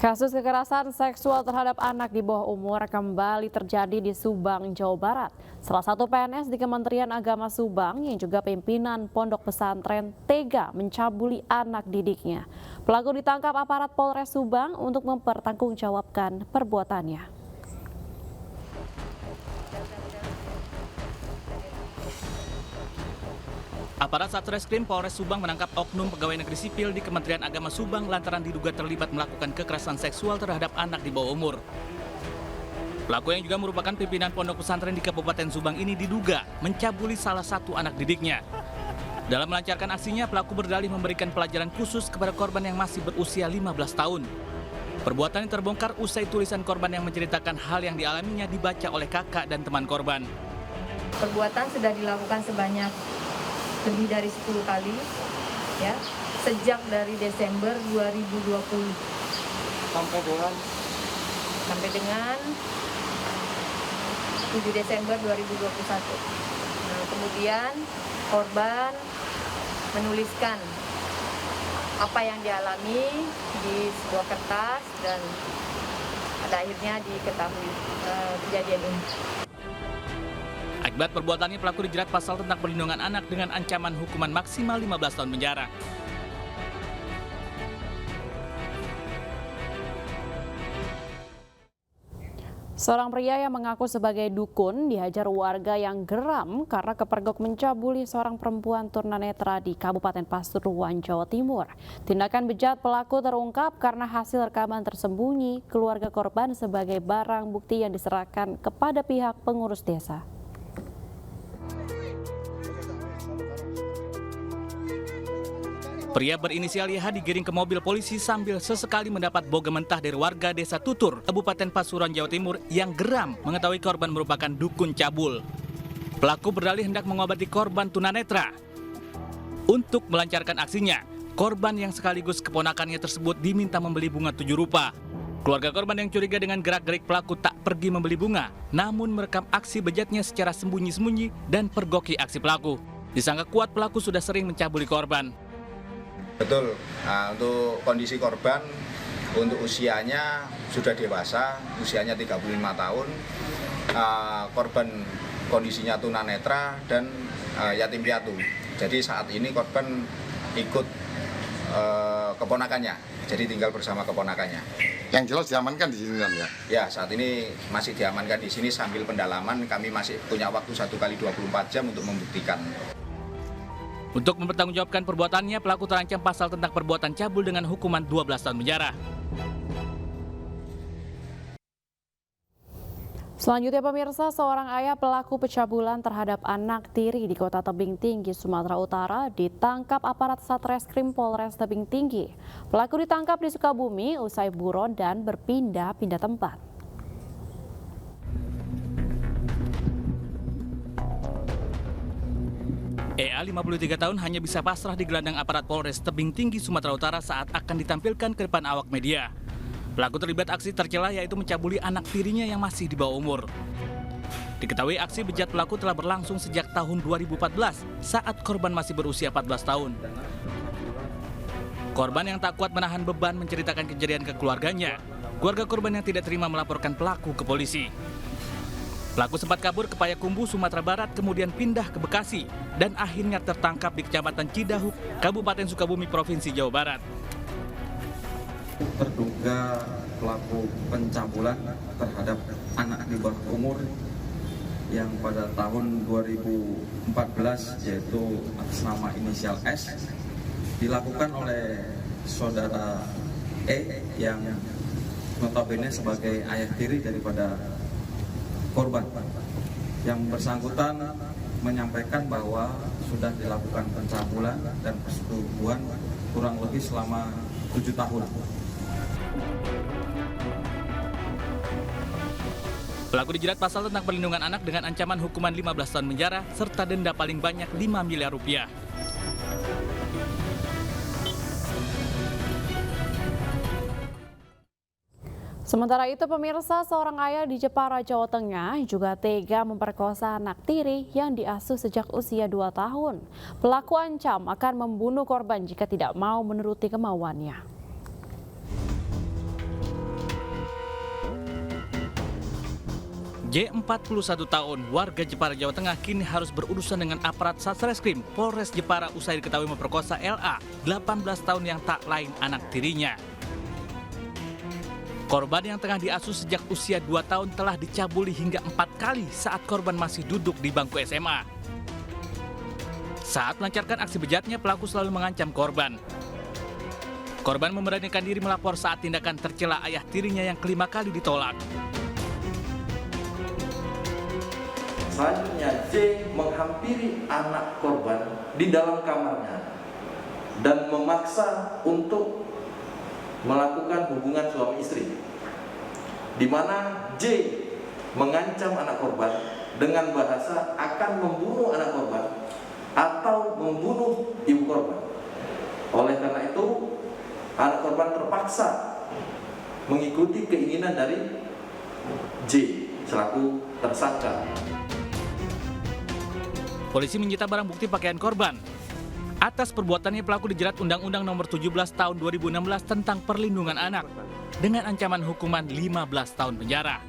Kasus kekerasan seksual terhadap anak di bawah umur kembali terjadi di Subang, Jawa Barat. Salah satu PNS di Kementerian Agama Subang yang juga pimpinan pondok pesantren tega mencabuli anak didiknya. Pelaku ditangkap aparat Polres Subang untuk mempertanggungjawabkan perbuatannya. Aparat Satreskrim Polres Subang menangkap oknum pegawai negeri sipil di Kementerian Agama Subang lantaran diduga terlibat melakukan kekerasan seksual terhadap anak di bawah umur. Pelaku yang juga merupakan pimpinan pondok pesantren di Kabupaten Subang ini diduga mencabuli salah satu anak didiknya. Dalam melancarkan aksinya, pelaku berdalih memberikan pelajaran khusus kepada korban yang masih berusia 15 tahun. Perbuatan yang terbongkar usai tulisan korban yang menceritakan hal yang dialaminya dibaca oleh kakak dan teman korban. Perbuatan sudah dilakukan sebanyak lebih dari 10 kali ya, sejak dari Desember 2020 sampai dengan 7 Desember 2021. Nah, kemudian korban menuliskan apa yang dialami di sebuah kertas dan pada akhirnya diketahui kejadian ini. Akibat perbuatannya, pelaku dijerat pasal tentang perlindungan anak dengan ancaman hukuman maksimal 15 tahun penjara. Seorang pria yang mengaku sebagai dukun dihajar warga yang geram karena kepergok mencabuli seorang perempuan tunanetra di Kabupaten Pasuruan, Jawa Timur. Tindakan bejat pelaku terungkap karena hasil rekaman tersembunyi keluarga korban sebagai barang bukti yang diserahkan kepada pihak pengurus desa. Pria berinisial YH digiring ke mobil polisi sambil sesekali mendapat boga mentah dari warga desa Tutur, Kabupaten Pasuruan, Jawa Timur yang geram mengetahui korban merupakan dukun cabul. Pelaku berdalih hendak mengobati korban tunanetra. Untuk melancarkan aksinya, korban yang sekaligus keponakannya tersebut diminta membeli bunga 7 rupa. Keluarga korban yang curiga dengan gerak-gerik pelaku tak pergi membeli bunga, namun merekam aksi bejatnya secara sembunyi-sembunyi dan pergoki aksi pelaku. Disangka kuat pelaku sudah sering mencabuli korban. Betul, nah, untuk kondisi korban, untuk usianya sudah dewasa, usianya 35 tahun, korban kondisinya tunanetra dan yatim piatu. Jadi saat ini korban ikut keponakannya, jadi tinggal bersama keponakannya. Yang jelas diamankan di sini kan ya? Ya, saat ini masih diamankan di sini sambil pendalaman, kami masih punya waktu 1 kali 24 jam untuk membuktikan. Untuk mempertanggungjawabkan perbuatannya, pelaku terancam pasal tentang perbuatan cabul dengan hukuman 12 tahun penjara. Selanjutnya pemirsa, seorang ayah pelaku pencabulan terhadap anak tiri di Kota Tebing Tinggi, Sumatera Utara ditangkap aparat Satreskrim Polres Tebing Tinggi. Pelaku ditangkap di Sukabumi usai buron dan berpindah-pindah tempat. EA 53 tahun hanya bisa pasrah di gelandang aparat Polres Tebing Tinggi, Sumatera Utara saat akan ditampilkan ke depan awak media. Pelaku terlibat aksi tercela yaitu mencabuli anak tirinya yang masih di bawah umur. Diketahui aksi bejat pelaku telah berlangsung sejak tahun 2014 saat korban masih berusia 14 tahun. Korban yang tak kuat menahan beban menceritakan kejadian ke keluarganya. Keluarga korban yang tidak terima melaporkan pelaku ke polisi. Pelaku sempat kabur ke Payakumbuh, Sumatera Barat, kemudian pindah ke Bekasi, dan akhirnya tertangkap di Kecamatan Cidahuk, Kabupaten Sukabumi, Provinsi Jawa Barat. Terduga pelaku pencabulan terhadap anak di bawah umur yang pada tahun 2014 yaitu atas nama inisial S dilakukan oleh saudara E yang notabene sebagai ayah tiri daripada korban. Yang bersangkutan menyampaikan bahwa sudah dilakukan pencabulan dan persetubuhan kurang lebih selama 7 tahun. Pelaku dijerat pasal tentang perlindungan anak dengan ancaman hukuman 15 tahun penjara serta denda paling banyak 5 miliar rupiah. Sementara itu pemirsa, seorang ayah di Jepara, Jawa Tengah juga tega memperkosa anak tiri yang diasuh sejak usia 2 tahun. Pelaku ancam akan membunuh korban jika tidak mau menuruti kemauannya. J 41 tahun, warga Jepara, Jawa Tengah kini harus berurusan dengan aparat Satreskrim Polres Jepara usai diketahui memperkosa LA, 18 tahun yang tak lain anak tirinya. Korban yang tengah diasuh sejak usia 2 tahun telah dicabuli hingga 4 kali saat korban masih duduk di bangku SMA. Saat melancarkan aksi bejatnya, pelaku selalu mengancam korban. Korban memberanikan diri melapor saat tindakan tercela ayah tirinya yang kelima kali ditolak. Selanjutnya J menghampiri anak korban di dalam kamarnya dan memaksa untuk melakukan hubungan suami istri, di mana J mengancam anak korban dengan bahasa akan membunuh anak korban atau membunuh ibu korban. Oleh karena itu, anak korban terpaksa mengikuti keinginan dari J selaku tersangka. Polisi menyita barang bukti pakaian korban. Atas perbuatannya, pelaku dijerat Undang-Undang Nomor 17 Tahun 2016 tentang Perlindungan Anak dengan ancaman hukuman 15 tahun penjara.